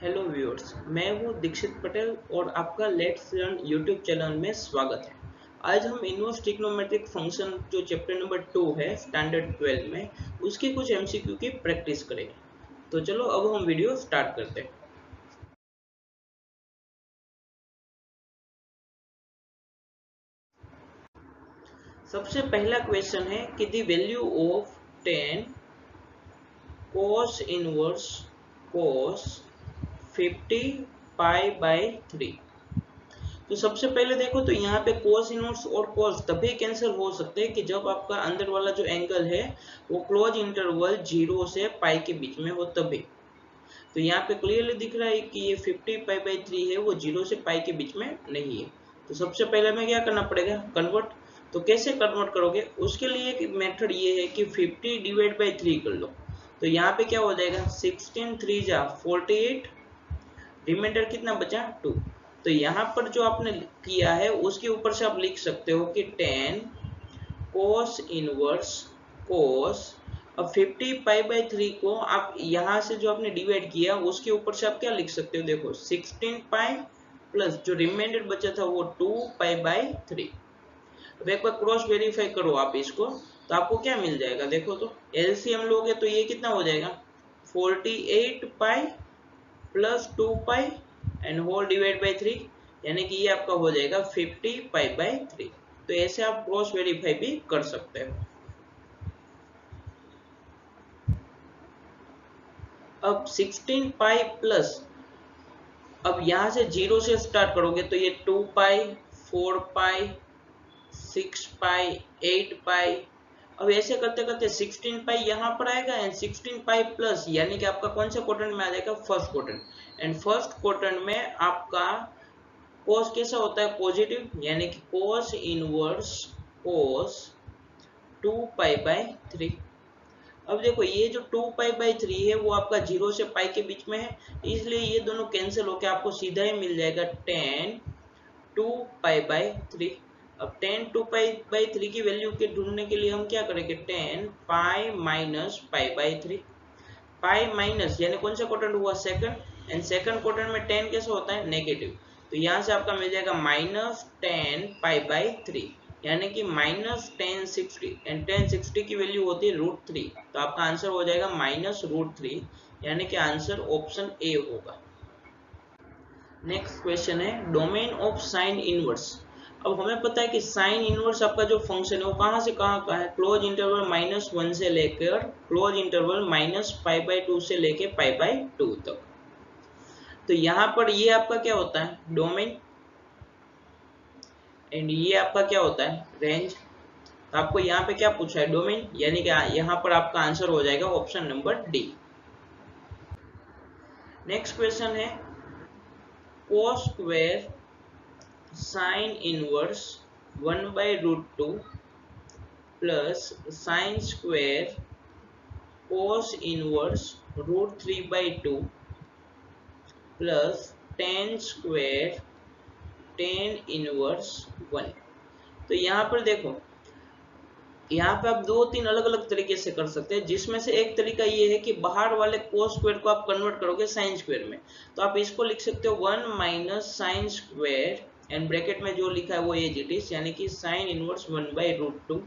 Hello viewers, मैं हूँ दीक्षित पटेल और आपका लेट्स लर्न यूट्यूब चैनल में स्वागत है। आज हम इनवर्स ट्रिग्नोमेट्रिक फंक्शन जो चैप्टर नंबर 2 है स्टैंडर्ड 12 में उसके कुछ एमसीक्यू की प्रैक्टिस करेंगे। तो चलो अब हम वीडियो स्टार्ट करते हैं। सबसे पहला क्वेश्चन है कि the value of 10 cos inverse cos 50 pi by 3। तो सबसे पहले देखो तो यहाँ पे कोस इनवर्स और कोस तभी कैंसिल हो सकते हैं कि जब आपका अंदर वाला जो एंगल है वो क्लोज इंटरवल 0 से पाई के बीच में हो तभी। तो यहाँ पे क्लियरली दिख रहा है कि ये 50 पाई बाई 3 है, वो 0 से पाई के बीच में नहीं है। तो सबसे पहले हमें क्या करना पड़ेगा, कन्वर्ट। तो कैसे कन्वर्ट करोगे, उसके लिए एक मेथड ये है कि 50 डिवाइड बाई 3 कर लो। तो यहाँ पे क्या हो जाएगा, 16 3 जा 48, रिमाइंडर कितना बचा 2। तो यहाँ पर जो आपने किया है उसके ऊपर से आप लिख सकते हो कि 10 कोस इनवर्स कोस। अब 50 पाई बाई 3 को आप यहाँ से जो आपने डिवाइड किया उसके ऊपर से आप क्या लिख सकते हो, देखो 16 पाई प्लस जो रिमाइंडर बचा था वो 2 पाई बाई 3। अब एक बार क्रॉस वेरीफाई करो आप इसको, तो आपको क्या मिल जाएगा, देखो तो एलसीएम लोगे तो ये कितना हो जाएगा, 48 pi plus 2 pi and whole divide by 3, यानी कि ये आपका हो जाएगा 50 पाई बाई 3। तो ऐसे आप क्रॉस वेरीफाई भी कर सकते हो। अब 16 पाई प्लस, अब यहां से 0 से स्टार्ट करोगे तो ये 2 पाई 4 पाई 6 पाई 8 पाई। अब ऐसे करते करते 16 पाई यहाँ पर आएगा एंड 16 पाई प्लस, यानी कि आपका कौन सा क्वाड्रेंट में आ जाएगा, first quadrant. And first quadrant में आपका कोस कैसा होता है, पॉजिटिव, यानी कि cos inverse cos 2 pi by 3। अब देखो ये जो 2 पाई बाई 3 है वो आपका 0 से पाई के बीच में है, इसलिए ये दोनों कैंसिल होकर आपको सीधा ही मिल जाएगा 10 2 पाई बाई 3। अब 10 2 पाई बाई 3 की वैल्यू के ढूंढने के लिए हम क्या करेंगे, 10 pi minus pi by 3। Pi minus यानी कौन सा क्वाड्रेंट हुआ, सेकंड, एंड सेकंड क्वाड्रेंट में 10 कैसे होता है, नेगेटिव। तो यहाँ से आपका मिल जाएगा माइनस 10 पाई बाई 3, यानी कि माइनस 1060, एंड 1060 की वैल्यू होती है √3। तो आपका आंसर हो जाएगा माइनस √3, यानी कि आंसर ऑप्शन ए होगा। नेक्स्ट क्वेश्चन है डोमेन ऑफ साइन इनवर्स। अब हमें पता है कि साइन इनवर्स आपका जो फंक्शन है वो कहां से कहां का है, क्लोज इंटरवल -1 से लेकर क्लोज इंटरवल -π/2 से लेकर π/2 तक। तो यहां पर ये आपका क्या होता है, डोमेन, एंड ये आपका क्या होता है, रेंज। तो आपको यहाँ पे क्या पूछा है, डोमेन, यानी कि यहाँ पर आपका आंसर हो जाएगा option number D. Next question है cos square sine inverse 1/√2 plus sine square cos inverse √3/2 plus tan square tan inverse 1। तो यहाँ पर देखो, यहाँ पे आप 2-3 अलग अलग तरीके से कर सकते हैं, जिसमें से एक तरीका ये है कि बाहर वाले cos स्क्वायर को आप कन्वर्ट करोगे साइन स्क्वायर में। तो आप इसको लिख सकते हो 1 minus sine square and bracket में जो लिखा है वो एज इट इज, यानी कि sine inverse 1/√2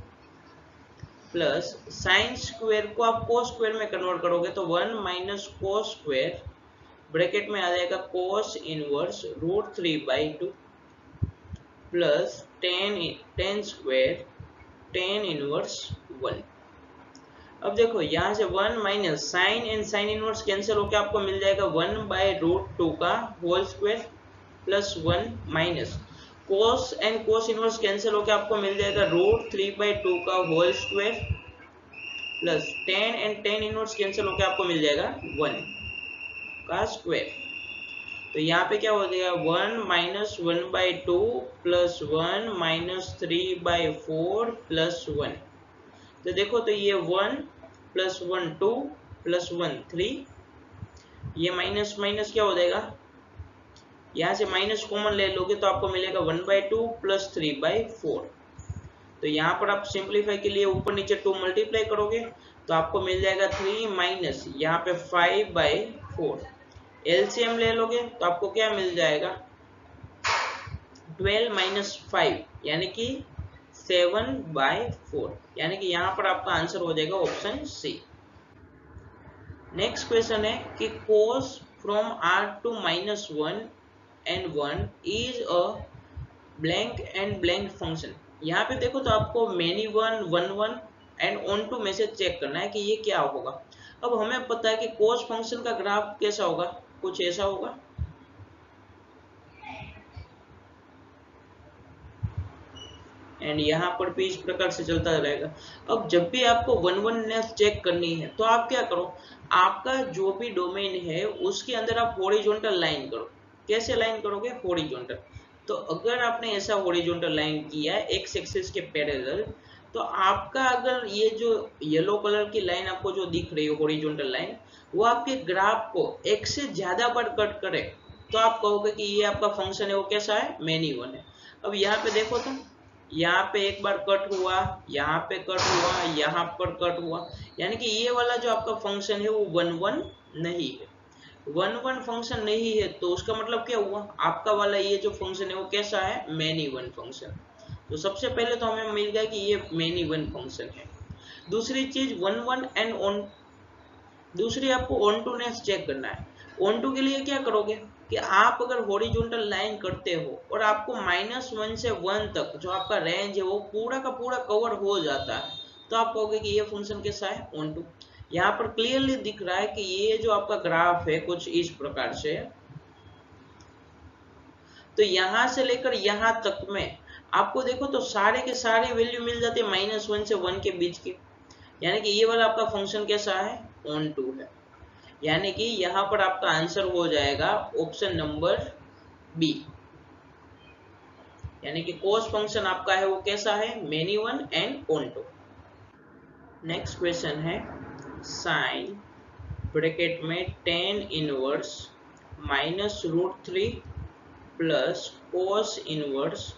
plus sine square को आप cos स्क्वायर में कन्वर्ट करोगे तो 1 माइनस cos स्क्वायर ब्रैकेट में आ जाएगा cos inverse √3/2 plus tan square tan inverse 1। अब देखो यहाँ से 1 minus sine and sine inverse cancel होकर आपको मिल जाएगा 1/√2 का whole square plus 1 minus cos and cos inverse cancel होकर आपको मिल जाएगा √3/2 का whole square plus tan and tan inverse cancel होकर आपको मिल जाएगा 1 का स्क्वायर। तो यहाँ पे क्या हो जाएगा, 1 माइनस 1/2 प्लस 1 माइनस 3/4 प्लस 1। तो देखो तो ये 1 प्लस 1 2 प्लस 1 3, ये माइनस माइनस क्या हो जाएगा, यहाँ से माइनस कॉमन ले लोगे तो आपको मिलेगा 1/2 प्लस 3/4। तो यहाँ पर आप सिंप्लीफाई के लिए ऊपर नीचे 2 मल्टीप्लाई करोगे तो आपको मिल जाएगा 3 माइनस यहाँ पे 5/4, एलसीएम ले लोगे तो आपको क्या मिल जाएगा 12 - 5 यानी कि 7/4, यानी कि यहाँ पर आपका आंसर हो जाएगा ऑप्शन सी। नेक्स्ट क्वेश्चन है कि cos from r to -1 and 1 is a blank and blank function. यहाँ पे देखो तो आपको many one, one one and on to में से चेक करना है कि ये क्या होगा। अब हमें पता है कि cos फंक्शन का ग्राफ कैसा होगा, कुछ ऐसा होगा। एंड यहाँ पर भी इस प्रकार से चलता रहेगा। अब जब भी आपको वन वननेस चेक करनी है तो आप क्या करो, आपका जो भी डोमेन है उसके अंदर आप हॉरिजॉन्टल लाइन करो। कैसे लाइन करोगे, हॉरिजॉन्टल। तो अगर आपने ऐसा हॉरिजॉन्टल लाइन किया एक्स एक्सिस के पैरेलल, तो आपका अगर ये जो येलो कलर की लाइन आपको जो दिख रही है हॉरिजॉन्टल लाइन, वो आपके ग्राफ को एक से ज्यादा बार कट करे तो आप कहोगे कि ये आपका फंक्शन है वो कैसा है, मेनी वन है। अब यहाँ पे देखो तो यहाँ पे एक बार कट हुआ, यहाँ पे कट हुआ, यहाँ पर कट हुआ, यानी कि ये वाला जो आपका फंक्शन है वो वन वन नहीं है। वन वन फंक्शन नहीं है तो उसका मतलब क्या हुआ, आपका वाला ये जो फंक्शन है वो कैसा है, मेनी वन फंक्शन। तो सबसे पहले तो हमें मिल गया कि ये मेनी वन फंक्शन है। दूसरी चीज वन वन एंड ऑन, दूसरी आपको ऑन टू नेस चेक करना है। ऑन टू के लिए क्या करोगे कि आप अगर हॉरिजॉन्टल लाइन करते हो और आपको -1 से 1 तक जो आपका रेंज है वो पूरा का पूरा कवर हो जाता है, तो आप कहोगे कि ये फंक्शन कैसा है, ऑन टू। यहाँ पर क्लियरली दिख रहा है कि ये जो आपका ग्राफ है कुछ इस प्रकार से, तो यहां से लेकर यहां तक में आपको देखो तो सारे के सारे वैल्यू मिल जाते हैं -1 से 1 के बीच के, यानी कि ये वाला आपका फंक्शन कैसा है, ऑन टू है। यानी कि यहां पर आपका आंसर हो जाएगा ऑप्शन नंबर बी, यानी कि cos फंक्शन आपका है वो कैसा है, many one and onto. Next question है साइन ब्रैकेट में tan inverse -√3 plus cos inverse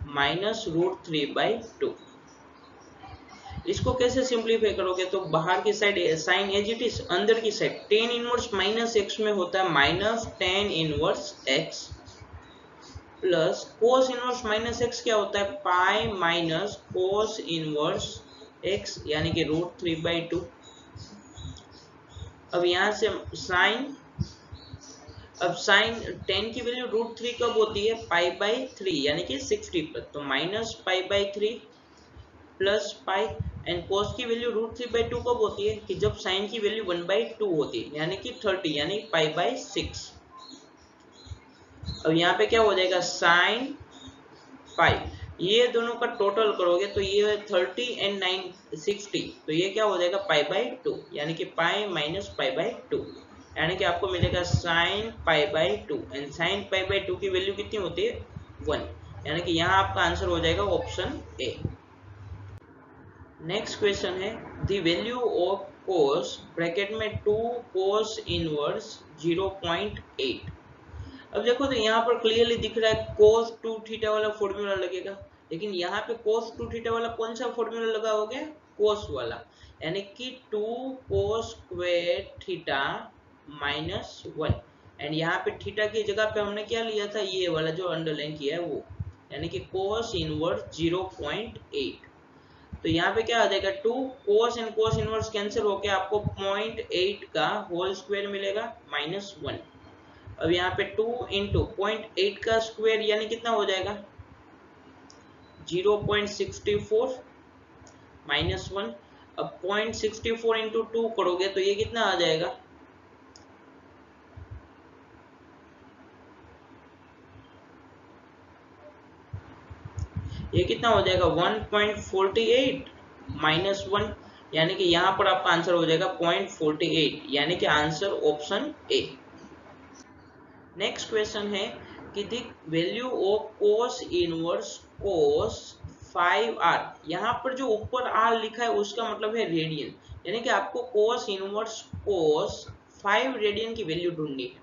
-√3/2। इसको कैसे सिंप्लीफाई करोगे, तो बाहर की side sine as it is, अंदर की साइड tan इनवर्स -x में होता है -tan inverse x, plus cos inverse -x क्या होता है, pi minus cos inverse x, यानी कि √3/2। अब यहां से साइन, अब साइन tan की वैल्यू √3 कब होती है, π/3 यानी कि 60 प्लस, तो -π/3 प्लस पाई, एंड cos की वैल्यू √3/2 कब होती है, कि जब साइन की वैल्यू 1/2 होती है यानी कि 30 यानी π/6। अब यहाँ पे क्या हो जाएगा, साइन पाई, ये दोनों का टोटल करोगे तो ये 30 एंड 60, तो ये क्या हो जाएगा π/2, यानी कि पाई माइनस π/2, यानी कि आपको मिलेगा साइन π/2 एंड साइन π/2 की वैल्यू कितनी होती है, 1, यानी कि यहाँ आपका आंसर हो जाएगा ऑप्शन ए। नेक्स्ट क्वेश्चन है the value of cos bracket में 2 cos इनवर्स 0.8। अब देखो तो यहाँ पर क्लियरली दिख रहा है cos 2 थीटा वाला फॉर्मूला लगेगा, लेकिन यहाँ पे cos 2 थीटा वाला कौन सा फॉर्मूला लगा हो गया, cos वाला, यानी कि 2 cos स्क्वायर थीटा -1, एंड यहाँ पे थीटा की जगह पे हमने क्या लिया था, ये वाला जो अंडरलाइन किया है वो, यानी कि cos इनवर्स 0.8। तो यहाँ पे क्या आ जाएगा, 2 cos and cos inverse cancel होके आपको 0.8 का होल स्क्वायर मिलेगा -1। अब यहाँ पे 2 इंटू 0.8 का स्क्वायर यानी कितना हो जाएगा 0.64 -1। अब 0.64 इंटू 2 करोगे तो ये कितना आ जाएगा, ये कितना हो जाएगा 1.48 -1, यानी कि यहाँ पर आपका आंसर हो जाएगा 0.48, यानी कि answer option A. Next question है कि the value of cos inverse cos 5r, यहाँ पर जो ऊपर r लिखा है उसका मतलब है रेडियन, यानी कि आपको cos इनवर्स cos 5 रेडियन की वैल्यू ढूंढनी है।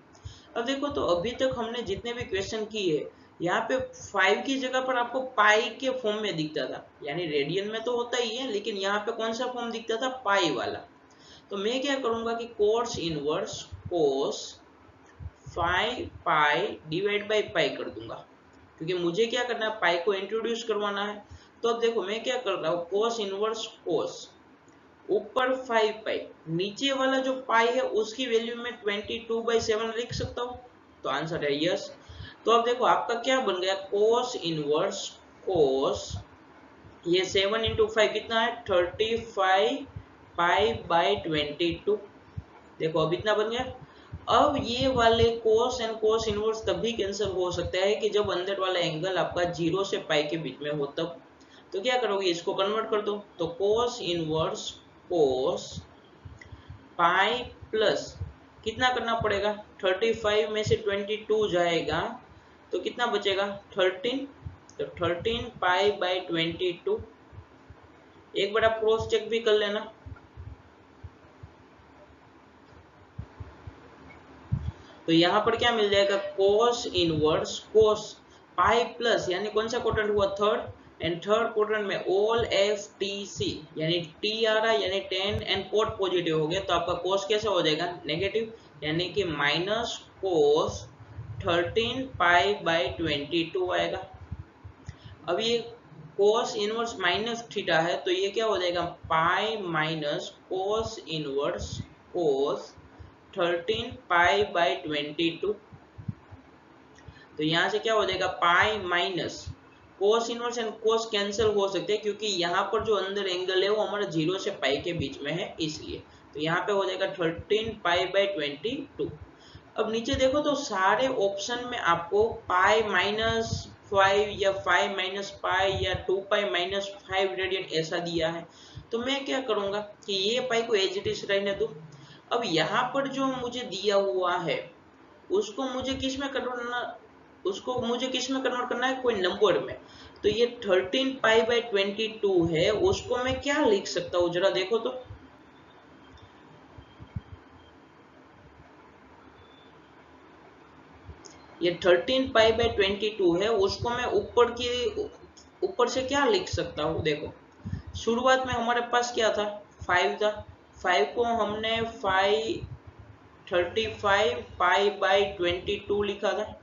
अब देखो तो अभी तक हमने जितने भी क्वेश्चन किए हैं यहाँ पे 5 की जगह पर आपको पाई के फॉर्म में दिखता था, यानी रेडियन में तो होता ही है, लेकिन यहाँ पे कौन सा फॉर्म दिखता था, पाई वाला। तो मैं क्या करूंगा कि cos inverse cos 5 pi divide by pi कर दूंगा, क्योंकि मुझे क्या करना है, पाई को इंट्रोड्यूस करवाना है। तो अब देखो मैं क्या कर रहा हूँ, कोस इनवर्स कोस, ऊपर 5 पाई, नीचे वाला जो पाई है उसकी वैल्यू में 22/7 लिख सकता हूँ। तो आंसर है यस। तो अब देखो आपका क्या बन गया, कोस इनवर्स कोस, ये 7 इंटू 5 कितना है, 35 पाई बाई 22। देखो अब इतना बन गया। अब ये वाले कोस एंड कोस इनवर्स तभी कैंसिल हो सकता है कि जब अंदर वाला एंगल आपका 0 से पाई के बीच में हो तब। तो क्या करोगे, इसको कन्वर्ट कर दो। तो कोस इनवर्स कोस पाई प्लस कितना करना पड़ेगा, 35 में से 22 जाएगा तो कितना बचेगा, 13। तो 13 पाई बाई 22। एक बार आप क्रॉस चेक भी कर लेना। तो यहाँ पर क्या मिल जाएगा, कोस इनवर्स कोस पाई प्लस, यानी कौन सा क्वाड्रेंट हुआ, थर्ड, एंड थर्ड क्वाड्रेंट में ऑल एफ टी सी, यानी टी आ रहा है, यानी 10 एंड कोट पॉजिटिव हो गया, तो आपका कोस कैसा हो जाएगा, नेगेटिव, यानी कि माइनस कोस 13 पाई बाई 22 आएगा। अब ये कोस इनवर्स माइनस थीटा है, तो ये क्या हो जाएगा, pi minus cos inverse cos 13 pi by 22। तो यहां से क्या हो जाएगा, pi minus cos inverse and cos cancel हो सकते हैं, क्योंकि यहाँ पर जो अंदर एंगल है वो हमारा 0 से पाई के बीच में है इसलिए। तो यहाँ पे हो जाएगा 13 पाई बाई 22। अब नीचे देखो तो सारे ऑप्शन में आपको पाई माइनस 5 या 5 माइनस पाई या 2 पाई माइनस 5 रेडियन ऐसा दिया है। तो मैं क्या करूंगा कि ये पाई को एज इट इज रहने दो। अब यहाँ पर जो मुझे दिया हुआ है उसको मुझे किस में कन्वर्ट करना, उसको मुझे किस में कन्वर्ट करना है, कोई नंबर में। तो ये 13 पाई बाई 22 है, उसको मैं क्या लिख सकता हूँ जरा देखो तो। ये 13 पाई बाई 22 है, उसको मैं ऊपर से क्या लिख सकता हूँ, देखो शुरुआत में हमारे पास क्या था, 5 था, 5 को हमने 35 पाई बाई 22 लिखा था।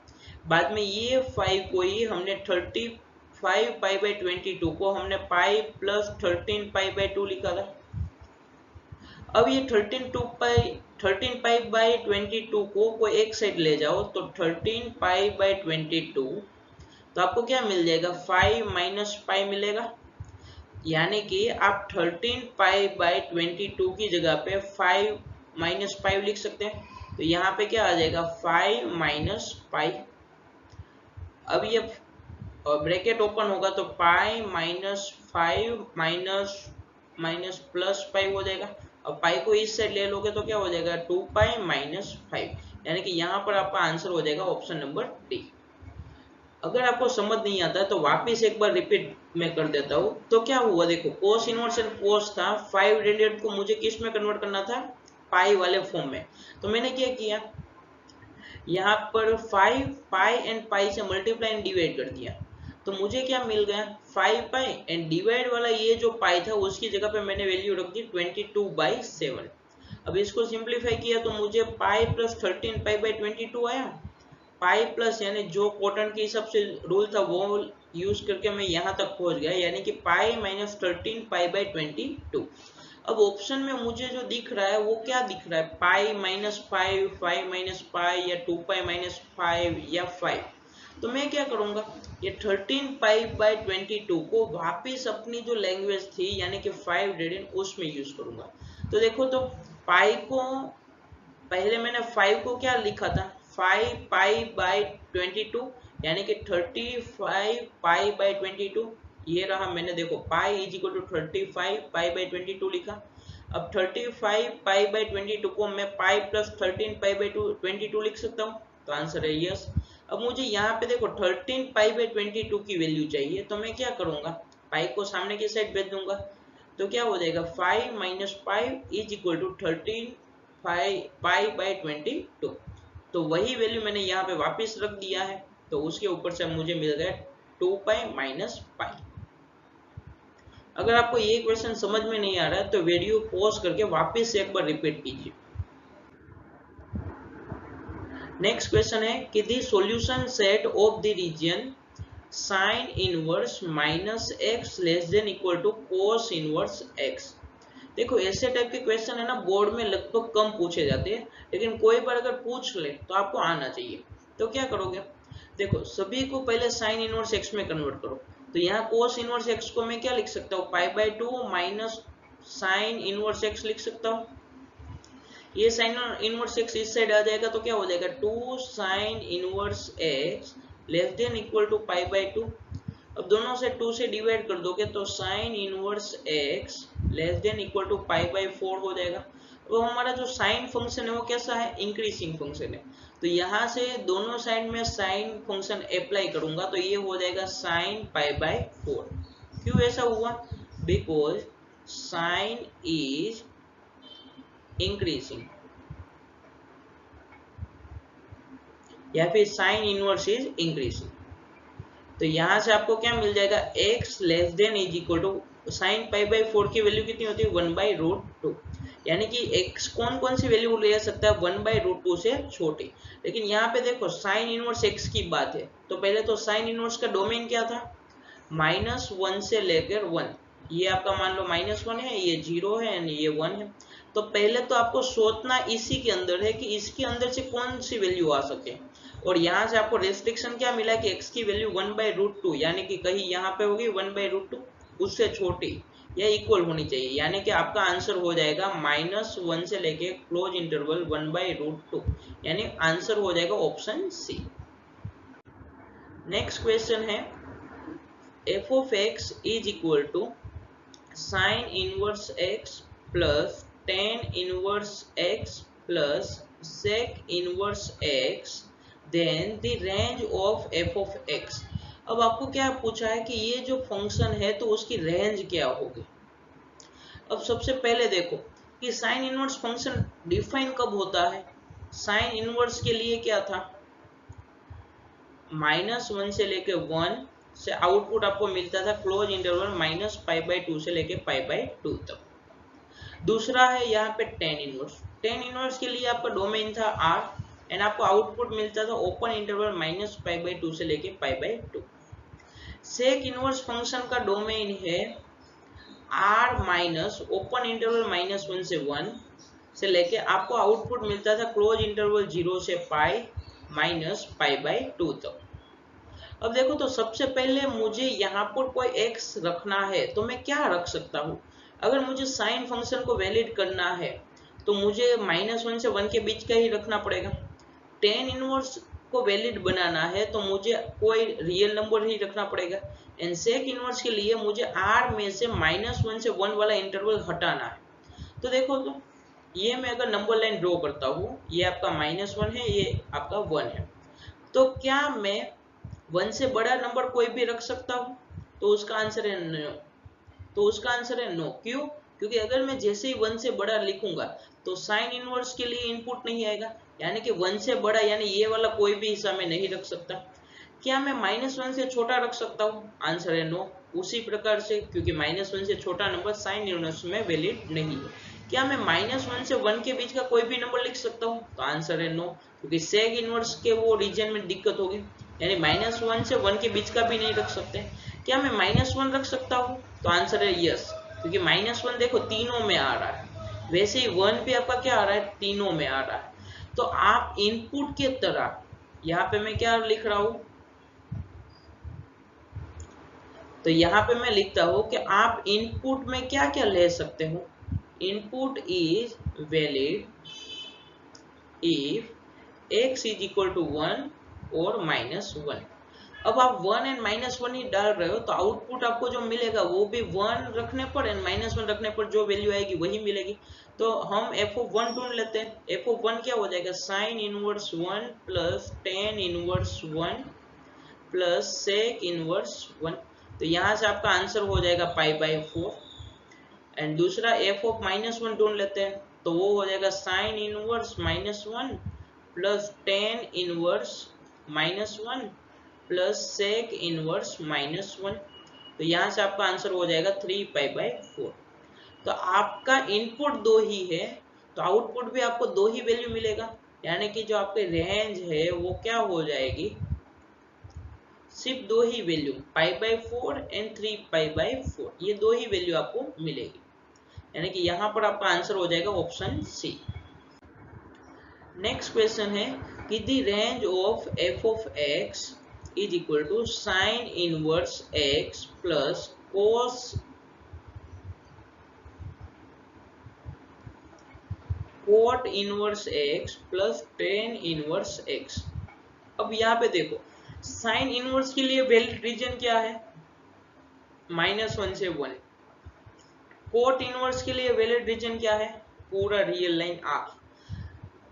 बाद में ये 5 को ही हमने 35 पाई बाई 22 को हमने पाई प्लस 13 पाई बाई 2 लिखा था। अब ये 13 पाई बाई 22 को कोई एक साइड ले जाओ, तो 13 पाई बाई 22, तो आपको क्या मिल जाएगा, 5 माइनस पाई मिलेगा, यानी कि आप 13 पाई बाई 22 की जगह पे 5 माइनस 5 लिख सकते हैं। तो यहाँ पे क्या आ जाएगा, 5 माइनस पाई। अब ये ब्रैकेट ओपन होगा तो pi minus 5 minus minus plus 5 हो जाएगा। अब पाई को इस साइड ले लोगे तो क्या हो जाएगा, 2 पाई माइनस 5, यानी कि यहाँ पर आपका आंसर हो जाएगा ऑप्शन नंबर डी। अगर आपको समझ नहीं आता तो वापस एक बार रिपीट में कर देता हूँ। तो क्या हुआ, देखो कोस इनवर्स एंड कोस था, 5 रेडियन को मुझे किस में कन्वर्ट करना था, पाई वाले फॉर्म में। तो मैंने क्या किया, यहाँ पर 5 पाई एंड पाई से मल्टीप्लाई एंड डिवाइड कर दिया। तो मुझे क्या मिल गया, 5 पाई एंड डिवाइड वाला ये जो पाई था उसकी जगह पे मैंने वैल्यू रख दी 22/7। अब इसको सिंप्लीफाई किया तो मुझे पाई प्लस 13 पाई बाई 22 आया। पाई प्लस यानी जो क्वाड्रेंट के हिसाब से रूल था वो यूज करके मैं यहाँ तक पहुंच गया, यानी कि पाई माइनस 13 पाई बाई 22। अब ऑप्शन में मुझे जो दिख रहा है वो क्या दिख रहा है, पाई माइनस 5, 5 माइनस पाई, या 2 पाई माइनस 5 या 5। तो मैं क्या करूंगा, ये 13 पाई बाई 22 को वापिस अपनी जो लैंग्वेज थी यानी कि 5 रेडियन उसमें यूज करूंगा। तो देखो तो पाई को पहले मैंने 5 को क्या लिखा था, 5 पाई बाई 22, यानी कि 35 पाई बाई 22। ये रहा, मैंने देखो pi is equal to 35 pi by 22 लिखा। अब 35 पाई बाई 22 को मैं पाई प्लस 13 पाई बाई 22 लिख सकता हूँ। तो आंसर है यस। अब मुझे यहाँ पे देखो 13 पाई बाई 22 की वैल्यू चाहिए, तो मैं क्या करूंगा, पाई को सामने की साइड भेज दूंगा। तो क्या हो जाएगा, 5 minus 5 is equal to 13 pi by 22। तो वही वैल्यू मैंने यहाँ पे वापस रख दिया है, तो उसके ऊपर से मुझे मिल गया 2 पाई माइनस पाई। अगर आपको ये क्वेश्चन समझ में नहीं आ रहा है तो वीडियो पॉज करके वापस से एक बार रिपीट कीजिए। नेक्स्ट क्वेश्चन है कि the solution set of the region sine inverse minus x less than equal to cos inverse x. देखो ऐसे टाइप के क्वेश्चन है ना बोर्ड में लगभग कम पूछे जाते हैं, लेकिन कोई बार अगर पूछ ले तो आपको आना चाहिए। तो क्या करोगे, देखो सभी को पहले साइन इनवर्स एक्स में कन्वर्ट करो। तो यहाँ कोस इनवर्स एक्स को मैं क्या लिख सकता हूँ, pi by 2 minus sine inverse x लिख सकता हूँ। ये साइन इनवर्स एक्स इस साइड आ जाएगा तो क्या हो जाएगा, 2 sine inverse x less than equal to pi by 2। अब दोनों से 2 से डिवाइड कर दोगे तो sine inverse x less than equal to pi by 4 हो जाएगा। तो हमारा जो साइन फंक्शन है वो कैसा है, इंक्रीजिंग फंक्शन है। तो यहाँ से दोनों साइड में साइन फंक्शन अप्लाई करूंगा तो ये हो जाएगा साइन पाई बाय 4। क्यों ऐसा हुआ, बिकॉज साइन इज इंक्रीजिंग या फिर साइन इनवर्स इज इंक्रीजिंग। तो यहां से आपको क्या मिल जाएगा, x less than is equal to sine pi by 4 की वैल्यू कितनी होती है, 1 बाई रूट 2। यानी कि x कौन कौन सी वैल्यू ले सकता है, 1 बाई रूट 2 से छोटी। लेकिन यहाँ पे देखो साइन इनवर्स x की बात है, तो पहले तो साइन इनवर्स का डोमेन क्या था, -1 से लेकर 1। ये आपका मान लो -1 है, ये 0 है एंड ये 1 है। तो पहले तो आपको सोचना इसी के अंदर है कि इसके अंदर से कौन सी वैल्यू आ सके। और यहाँ से आपको रेस्ट्रिक्शन क्या मिला कि x की वैल्यू 1 बाई रूट 2, यानी कि कहीं यहाँ पे होगी 1 बाई रूट 2, उससे छोटी या इक्वल होनी चाहिए। यानी कि आपका आंसर हो जाएगा -1 से लेके क्लोज इंटरवल 1 बाई रूट 2, यानी आंसर हो जाएगा ऑप्शन सी। नेक्स्ट क्वेश्चन है f of x is equal to sin inverse x plus tan inverse x plus sec inverse x, then the range of f of x। अब आपको क्या पूछा है कि ये जो फंक्शन है तो उसकी रेंज क्या होगी। अब सबसे पहले देखो कि साइन इनवर्स फंक्शन डिफाइन कब होता है। साइन इनवर्स के लिए क्या था, -1 से लेके 1 से आउटपुट आपको मिलता था क्लोज इंटरवल -π/2 से लेके π/2 तक। दूसरा है यहाँ पे टेन इनवर्स। टेन इनवर्स के लिए आपका डोमेन था r एंड आपको आउटपुट मिलता था ओपन इंटरवल -π/2 से लेके π/2। सेक इनवर्स फंक्शन का डोमेन है r माइनस ओपन इंटरवल -1 से 1 से लेके आपको आउटपुट मिलता था क्लोज इंटरवल 0 से पाई -π/2 तक। अब देखो तो सबसे पहले मुझे यहाँ पर कोई x रखना है तो मैं क्या रख सकता हूँ। अगर मुझे साइन फंक्शन को वैलिड करना है तो मुझे -1 से 1 के बीच का ही रखना पड़ेगा। टेन इनवर्स को वैलिड बनाना है तो मुझे कोई रियल नंबर ही रखना पड़ेगा। एंड सेक इनवर्स के लिए मुझे r में से -1 से 1 वाला इंटरवल हटाना है। तो देखो तो ये मैं अगर नंबर लाइन ड्रॉ करता हूँ, ये आपका -1 है, ये आपका 1 है। तो क्या मैं 1 से बड़ा नंबर कोई भी रख सकता हूँ, तो उसका आंसर है नो। तो उसका आंसर है नो। क्यों, क्योंकि अगर मैं जैसे ही 1 से बड़ा लिखूंगा तो साइन इनवर्स के लिए इनपुट नहीं आएगा, यानी कि 1 से बड़ा यानी ये वाला कोई भी हिस्सा में नहीं रख सकता। क्या मैं -1 से छोटा रख सकता हूँ, आंसर है नो। उसी प्रकार से क्योंकि -1 से छोटा नंबर साइन इनवर्स में वैलिड नहीं है। क्या मैं -1 से 1 के बीच का कोई भी नंबर लिख सकता हूँ, तो आंसर है नो, क्योंकि सेक इनवर्स के वो रीजन में दिक्कत होगी, यानी -1 से 1 के बीच का भी नहीं रख सकते। क्या मैं -1 रख सकता हूँ, तो आंसर है यस, क्योंकि -1 देखो तीनों में आ रहा है, वैसे ही 1 भी आपका क्या आ रहा है, तीनों में आ रहा है। तो आप इनपुट के तरह यहाँ पे मैं क्या लिख रहा हूँ, तो यहाँ पे मैं लिखता हूँ कि आप इनपुट में क्या क्या ले सकते हो। Input is valid if x is equal to 1 और -1। अब आप 1 एंड -1 ही डाल रहे हो तो आउटपुट आपको जो मिलेगा वो भी 1 रखने पर एंड -1 रखने पर जो वैल्यू आएगी वही मिलेगी। तो हम f(1) ढूंढ लेते हैं। f(1) क्या हो जाएगा, sine inverse 1 plus tan inverse 1 plus sec inverse 1। तो यहाँ से आपका आंसर हो जाएगा π/4। एंड दूसरा f(-1) ढूंढ लेते हैं, तो वो हो जाएगा sine inverse -1 plus tan inverse -1 plus sec inverse -1। तो यहाँ से आपका आंसर हो जाएगा 3π/4। तो आपका इनपुट 2 ही है तो आउटपुट भी आपको 2 ही वैल्यू मिलेगा। यानी कि जो आपकी रेंज है वो क्या हो जाएगी, सिर्फ दो ही वैल्यू π/4 एंड 3π/4, ये दो ही वैल्यू आपको मिलेगी। यानी कि यहाँ पर आपका आंसर हो जाएगा ऑप्शन सी। नेक्स्ट क्वेश्चन है कि the range of f of x is equal to sine inverse x plus cot inverse x plus tan inverse x। अब यहाँ पे देखो साइन इनवर्स के लिए वैलिड रीजन क्या है, -1 से 1। कोट इनवर्स के लिए वैलिड रीजन क्या है, पूरा real line R।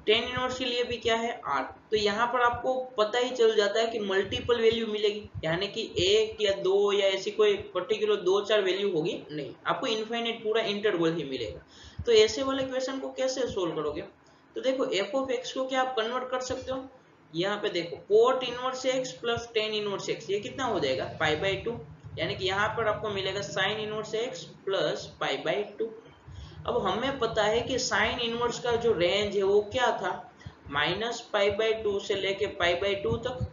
Tan inverse के लिए भी क्या है, R। तो यहाँ पर आपको पता ही चल जाता है कि मल्टीपल वैल्यू मिलेगी, यानी कि एक या दो या ऐसी कोई पर्टिकुलर 2-4 वैल्यू होगी नहीं, आपको इनफाइनाइट पूरा इंटरवल ही मिलेगा। तो ऐसे वाले क्वेश्चन को कैसे सोल्व करोगे, तो देखो f ऑफ x को क्या आप कन्वर्ट कर सकते हो, यहाँ पे देखो cot inverse x plus tan inverse x, ये कितना हो जाएगा π/2, यानी कि यहाँ पर आपको मिलेगा साइन इनवर्स x प्लस π/2। अब हमें पता है कि साइन इनवर्स का जो रेंज है वो क्या था, -π/2 से लेके π/2 तक।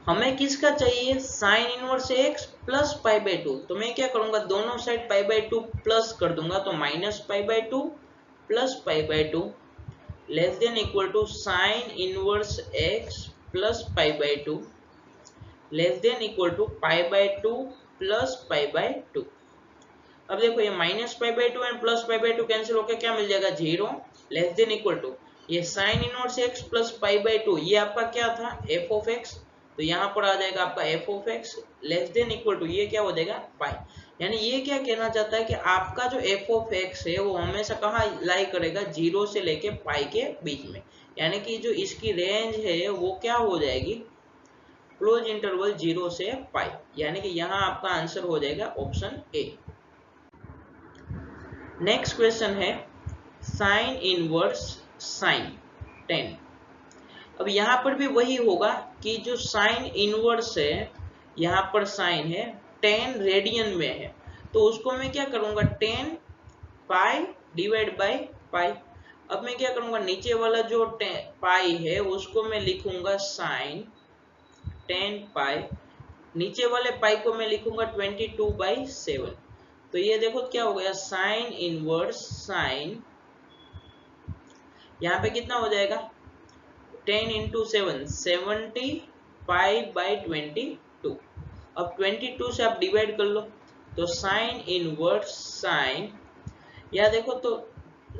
हमें किसका चाहिए, साइन इनवर्स x प्लस π/2। तो मैं क्या करूंगा, दोनों साइड π/2 प्लस कर दूंगा, तो -π/2 plus π/2 less than equal to sine inverse x plus π/2 less than equal to π/2 plus π/2। अब देखो ये -π/2 एंड प्लस π/2 कैंसिल होकर क्या मिल जाएगा, 0 लेस देन इक्वल टू ये साइन इनवर्स x प्लस π/2, ये आपका क्या था, f ऑफ x। तो यहाँ पर आ जाएगा आपका f of x less than equal to ये क्या हो जाएगा, पाई। यानी ये क्या कहना चाहता है कि आपका जो f ऑफ x है वो हमेशा कहाँ लाई करेगा, 0 से लेके पाई के बीच में। यानी कि जो इसकी रेंज है वो क्या हो जाएगी, क्लोज इंटरवल 0 से पाई। यानी कि यहाँ आपका आंसर हो जाएगा ऑप्शन ए। नेक्स्ट क्वेश्चन है साइन इनवर्स साइन 10। अब यहाँ पर भी वही होगा कि जो साइन इनवर्स है, यहाँ पर साइन है 10 रेडियन में है, तो उसको मैं क्या करूंगा, 10 पाई डिवाइड बाय पाई। अब मैं क्या करूंगा, नीचे वाला जो पाई है उसको मैं लिखूंगा साइन 10 पाई, नीचे वाले पाई को मैं लिखूंगा 22/7। तो ये देखो क्या हो गया, साइन इनवर्स साइन, यहाँ पे कितना हो जाएगा, 10 इंटू 7 70 π/22। अब 22 से आप डिवाइड कर लो, तो साइन इनवर्स साइन, या देखो तो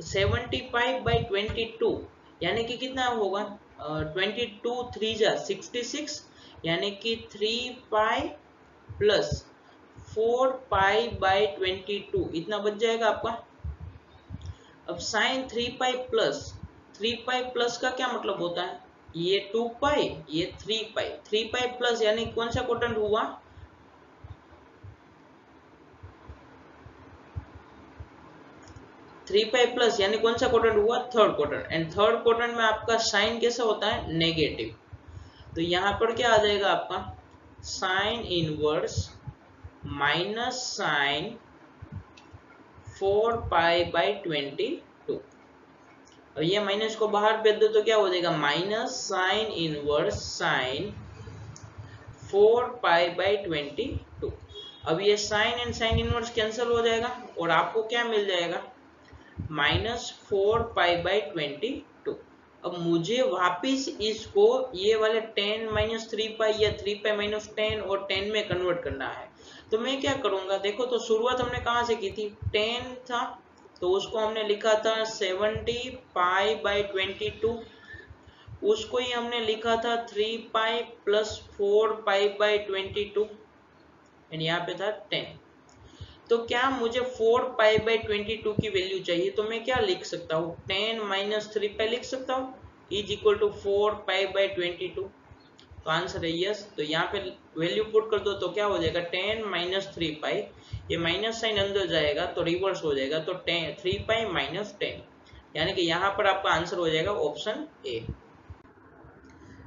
70 π/22 यानी कि कितना होगा, 22 3 जा 66, यानी कि 3 पाई प्लस 4 π/22 इतना बच जाएगा आपका। अब साइन 3 पाई प्लस का क्या मतलब होता है, ये 2 पाई ये 3 पाई प्लस, यानी कौन सा क्वाड्रेंट हुआ, थ्री पाई प्लस, यानी कौन सा क्वाड्रेंट हुआ, third quadrant. And third quadrant में आपका साइन कैसा होता है, नेगेटिव। तो यहाँ पर क्या आ जाएगा आपका, साइन इनवर्स माइनस साइन 4 π/22। और ये माइनस को बाहर भेज दो तो क्या हो जाएगा, माइनस साइन इनवर्स साइन 4 π/22। अब ये sine and sine inverse cancel हो जाएगा और आपको क्या मिल जाएगा, -4 π/22। अब मुझे वापिस इसको ये वाले 10 - 3 पाई या 3 पाई - 10 और 10 में कन्वर्ट करना है। तो मैं क्या करूंगा, देखो तो शुरुआत हमने कहाँ से की थी, 10 था तो उसको हमने लिखा था 70 π/22, उसको ही हमने लिखा था 3 पाई प्लस 4 π/22 एंड यहाँ पे था 10। तो क्या मुझे 4 π/22 की वैल्यू चाहिए, तो मैं क्या लिख सकता हूँ, 10 - 3 पाई लिख सकता हूँ इज इक्वल टू 4 π/22। तो आंसर है यस। तो यहाँ पे वैल्यू पुट कर दो तो क्या हो जाएगा, 10 - 3 पाई, ये माइनस साइन अंदर जाएगा तो रिवर्स हो जाएगा, तो 3 पाई - 10, यानी कि यहाँ पर आपका आंसर हो जाएगा ऑप्शन ए।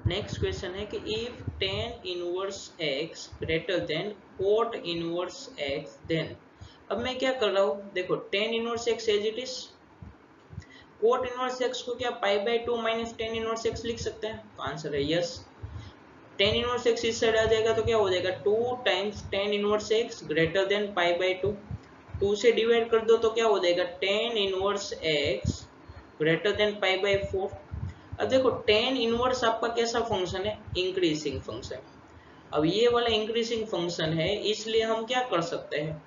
नेक्स्ट क्वेश्चन है कि if tan inverse x greater than cot inverse x then. अब मैं क्या कर रहा हूँ, देखो tan inverse x as it is, cot inverse x को क्या pi by 2 minus tan inverse x लिख सकते हैं? तो आंसर है यस। टेन इनवर्स एक्स इस साइड आ जाएगा तो क्या हो जाएगा 2 times tan inverse x greater than pi by 2। 2 से डिवाइड कर दो तो क्या हो जाएगा ten inverse x greater than pi by 4। अब देखो टेन इनवर्स आपका कैसा फंक्शन है? Increasing function. अब ये वाला इंक्रीजिंग फंक्शन है, इसलिए हम क्या कर सकते हैं,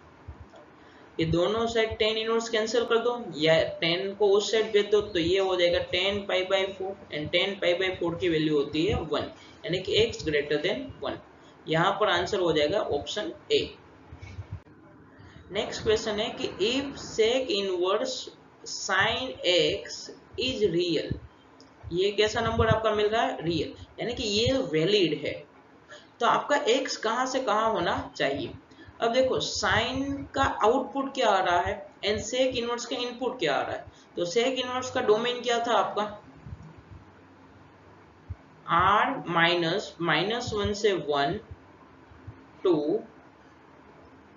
ये दोनों साइड टेन इनवर्स कैंसिल कर दो या टेन को उस साइड भेज दो, तो ये हो जाएगा ten pi by 4 and ten pi by 4 की वैल्यू होती है 1, यानी कि x ग्रेटर देन 1। यहाँ पर आंसर हो जाएगा ऑप्शन ए। नेक्स्ट क्वेश्चन है कि if sec inverse sine x is real, ये कैसा नंबर आपका मिल रहा है? रियल, यानी कि ये वैलिड है। तो आपका x कहां से कहां होना चाहिए? अब देखो साइन का आउटपुट क्या आ रहा है एंड सेक इनवर्स का इनपुट क्या आ रहा है। तो सेक इनवर्स का डोमेन क्या था आपका? r माइनस 1 से 1 टू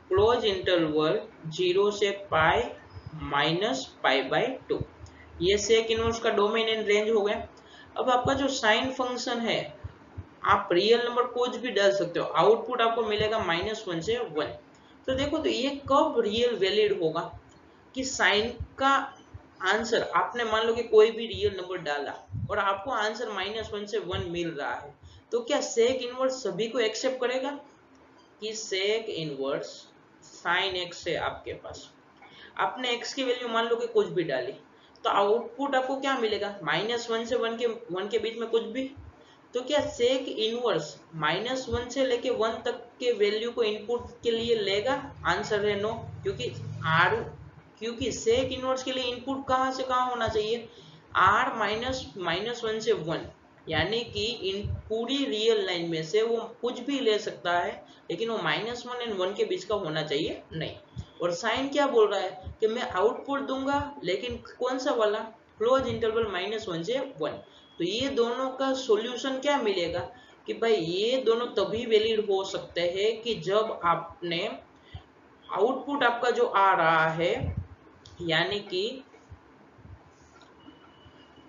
क्लोज इंटरवल 0 से पाई माइनस पाई बाई 2, ये सेक इनवर्स का डोमेन एंड रेंज हो गया। अब आपका जो साइन फंक्शन है, आप रियल नंबर कुछ भी डाल सकते हो, आउटपुट आपको मिलेगा -1 से 1। तो देखो तो ये कब रियल वैलिड होगा कि साइन का आंसर आपने मान लो कि कोई भी रियल नंबर डाला और आपको आंसर -1 से 1 मिल रहा है, तो क्या सेक इनवर्स सभी को एक्सेप्ट करेगा कि सेक इनवर्स साइन एक्स है आपके पास, आपने एक्स की वैल्यू मान लो कि कुछ भी डाली, तो आउटपुट आपको क्या मिलेगा? -1 से 1 के बीच में कुछ भी। तो क्या सेक इनवर्स -1 से लेके 1 तक के वैल्यू को इनपुट के लिए लेगा? आंसर है नो, क्योंकि सेक इनवर्स के लिए इनपुट कहां से कहां होना चाहिए? r -1 से 1, यानी कि इन पूरी रियल लाइन में से वो कुछ भी ले सकता है, लेकिन वो -1 एंड 1 के बीच का होना चाहिए नहीं। और साइन क्या बोल रहा है कि मैं आउटपुट दूंगा, लेकिन कौन सा वाला? क्लोज इंटरवल -1 से 1। तो ये दोनों का सॉल्यूशन क्या मिलेगा कि भाई ये दोनों तभी वैलिड हो सकते हैं कि जब आपने आउटपुट आपका जो आ रहा है, यानी कि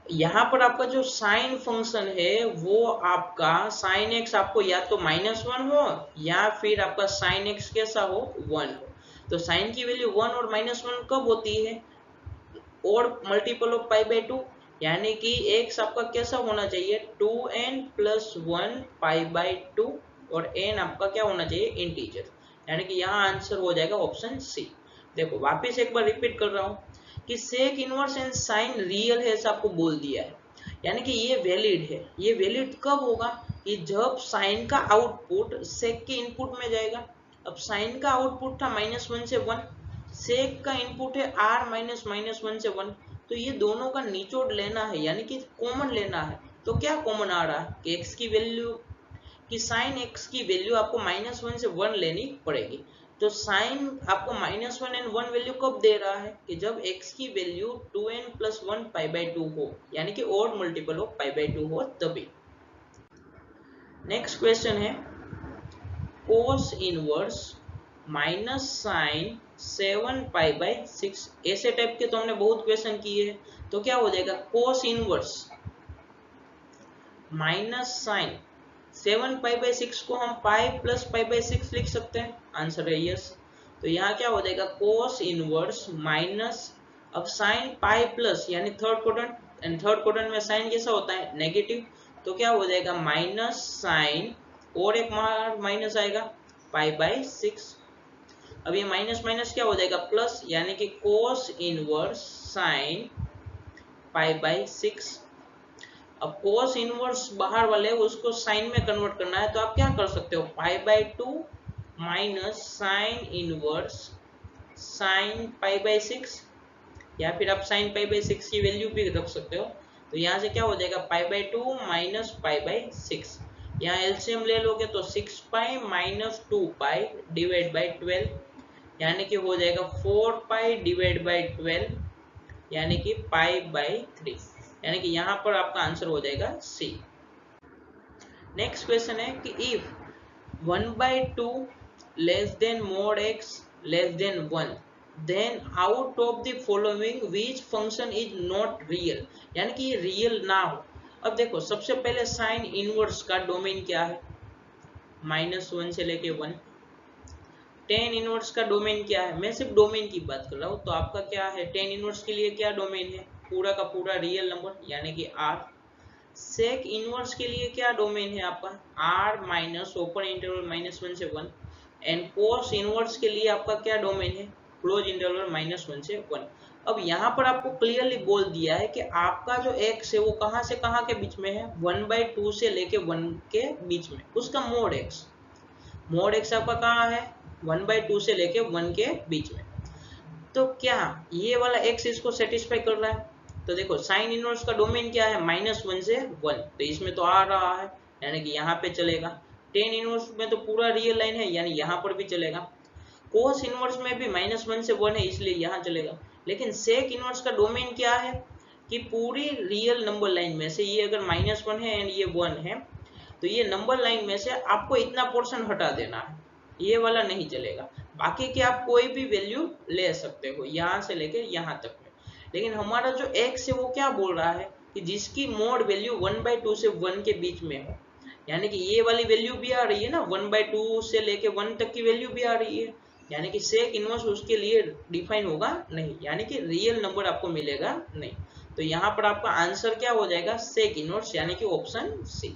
यहाँ पर आपका जो साइन फंक्शन है वो आपका साइन एक्स आपको या तो -1 हो या फिर आपका साइन एक्स कैसा हो? 1 हो। तो साइन की वैल्यू 1 और -1 कब होती है? और मल्टीपल ऑफ पाई बाई 2, यानी कि x आपका कैसा होना चाहिए? 2n प्लस 1 पाई बाई 2 और n आपका क्या होना चाहिए? इंटीजर, यानी कि यहाँ आंसर हो जाएगा ऑप्शन सी। देखो वापस एक बार रिपीट कर रहा हूँ कि sec inverse and sine real है, ऐसा आपको बोल दिया है, यानी कि ये वैलिड है। ये वैलिड कब होगा? कि जब साइन का आउटपुट सेक के इनपुट में जाएगा। अब साइन का आउटपुट था -1 से 1, सेक का इनपुट है r -1 से 1, तो ये दोनों का निचोड़ लेना है, यानी कि कॉमन लेना है। तो क्या कॉमन आ रहा है कि x की वैल्यू कि साइन x की वैल्यू आपको -1 से 1 लेनी पड़ेगी। तो साइन आपको -1 एंड 1 वैल्यू कब दे रहा है? कि जब x की value 2n plus 1 pi by 2 हो, यानी कि odd multiple of pi by 2 हो तभी। नेक्स्ट क्वेश्चन है cos inverse minus sine 7 pi by 6। ऐसे टाइप के तो हमने बहुत क्वेश्चन किए हैं। तो क्या हो जाएगा? Cos inverse minus sine 7 pi by 6 को हम पाई प्लस पाई बाई 6 लिख सकते हैं। आंसर है यस। तो यहाँ क्या हो जाएगा? कोस इनवर्स माइनस, अब साइन पाई प्लस यानी third quadrant, and third quadrant में साइन कैसा होता है? नेगेटिव। तो क्या हो जाएगा? माइनस साइन और एक माइनस आएगा पाई बाई 6। अब ये माइनस माइनस क्या हो जाएगा? प्लस, यानी कि cos inverse sine pi by 6। अब कोस इनवर्स बाहर वाले उसको साइन में कन्वर्ट करना है, तो आप क्या कर सकते हो? पाई by 2 minus sine inverse sine pi by 6, या फिर आप साइन पाई बाई 6 की वैल्यू भी रख सकते हो। तो यहाँ से क्या हो जाएगा? पाई बाई 2 माइनस पाई बाई 6। यहाँ एलसीएम ले लोगे तो 6 pi minus 2 pi divide by 12, यानी कि हो जाएगा 4 पाई डिवाइड बाई 12, यानी कि पाई बाई 3, यानी कि यहाँ पर आपका आंसर हो जाएगा सी। नेक्स्ट क्वेश्चन है कि if 1/2 less than mod x less than 1, then out of the following which function is not real, यानी कि ये रियल ना हो। अब देखो सबसे पहले साइन इनवर्स का डोमेन क्या है, -1 से लेके 1। टेन इनवर्स का डोमेन क्या है, मैं सिर्फ डोमेन की बात कर रहा हूँ, तो आपका क्या है, टेन इनवर्स के लिए क्या डोमेन है, पूरा का पूरा रियल नंबर यानी कि आर। सेक इनवर्स के लिए क्या डोमेन है आपका, आर माइनस ओपन इंटरवल -1 से 1। एंड कोस इनवर्स के लिए आपका क्या डोमेन है, क्लोज इंटरवल -1 से 1। अब यहाँ पर आपको क्लियरली बोल दिया है कि आपका जो x है वो कहाँ से कहाँ के बीच में है, 1/2 से लेके 1 के बीच में, उसका मोड x। मोड x आपका कहाँ है, 1/2 से लेके 1 के बीच में। तो क्या ये वाला x इसको सेटिस्फाई कर रहा है, तो देखो साइन इनवर्स का डोमेन क्या है, -1 से 1, तो इसमें तो आ रहा है यानी कि यहाँ पे चलेगा। टेन इनवर्स में तो पूरा रियल लाइन है यानी यहाँ पर भी चलेगा। कोस इनवर्स में भी -1 से 1 है इसलिए यहाँ चलेगा। लेकिन सेक इनवर्स का डोमेन क्या है कि पूरी रियल नंबर लाइन में से ये अगर -1 है एंड ये 1 है, तो ये नंबर लाइन में से आपको इतना पोर्शन हटा देना है, ये वाला नहीं चलेगा। बाकी की आप कोई भी वैल्यू ले सकते हो यहाँ से लेकर यहाँ तक में। लेकिन हमारा जो x है वो क्या बोल रहा है कि जिसकी मोड वैल्यू 1/2 से 1 के बीच में हो, यानी कि ये वाली वैल्यू भी आ रही है ना, 1/2 से लेके 1 तक की वैल्यू भी आ रही है, यानी कि सेक इनवर्स उसके लिए डिफाइन होगा नहीं, यानी कि रियल नंबर आपको मिलेगा नहीं। तो यहाँ पर आपका आंसर क्या हो जाएगा, सेक इनवर्स, यानी कि ऑप्शन सी।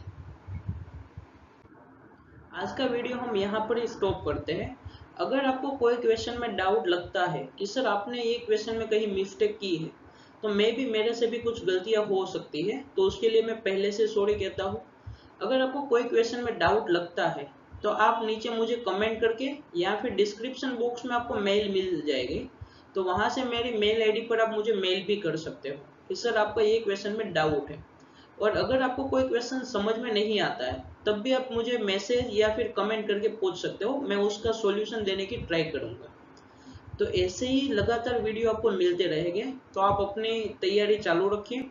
आज का वीडियो हम यहाँ पर ही स्टॉप करते हैं। अगर आपको कोई क्वेश्चन में डाउट लगता है कि सर आपने ये क्वेश्चन में कहीं मिस्टेक की है, तो मे भी मेरे से भी कुछ गलतियां हो सकती है, तो उसके लिए मैं पहले से सॉरी कहता हूँ। अगर आपको कोई क्वेश्चन में डाउट लगता है तो आप नीचे मुझे कमेंट करके या फिर डिस्क्रिप्शन बॉक्स में आपको मेल मिल जाएगी, तो वहां से मेरी मेल आईडी पर आप मुझे मेल भी कर सकते हो कि सर आपका ये क्वेश्चन में डाउट है। और अगर आपको कोई क्वेश्चन समझ में नहीं आता है तब भी आप मुझे मैसेज या फिर कमेंट करके पूछ सकते हो, मैं उसका सॉल्यूशन देने की ट्राई करूंगा। तो ऐसे ही लगातार वीडियो आपको मिलते रहेंगे, तो आप अपनी तैयारी चालू रखिए।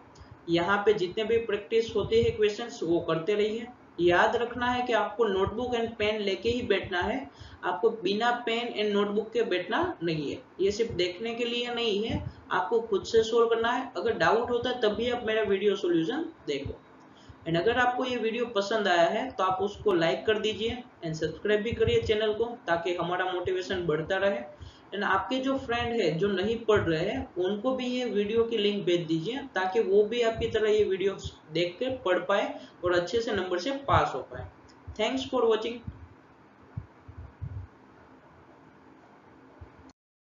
यहाँ पे जितने भी प्रैक्टिस होते हैं क्वेश्चंस वो करते रहिए। याद रखना है कि आपको नोटबुक एंड पेन लेके ही बैठना है, आपको बिना पेन एंड नोटबुक के बैठना नहीं है। ये सिर्फ देखने के लिए नहीं है, आपको खुद से सोल्व करना है। अगर डाउट होता है तभी आप मेरा वीडियो सोल्यूशन देखो। एंड अगर आपको ये वीडियो पसंद आया है तो आप उसको लाइक कर दीजिए एंड सब्सक्राइब भी करिए चैनल को, ताकि हमारा मोटिवेशन बढ़ता रहे। एंड आपके जो फ्रेंड है जो नहीं पढ़ रहे हैं उनको भी ये वीडियो की लिंक भेज दीजिए, ताकि वो भी आपकी तरह ये वीडियो देख कर पढ़ पाए और अच्छे से नंबर से पास हो पाए। Thanks for watching.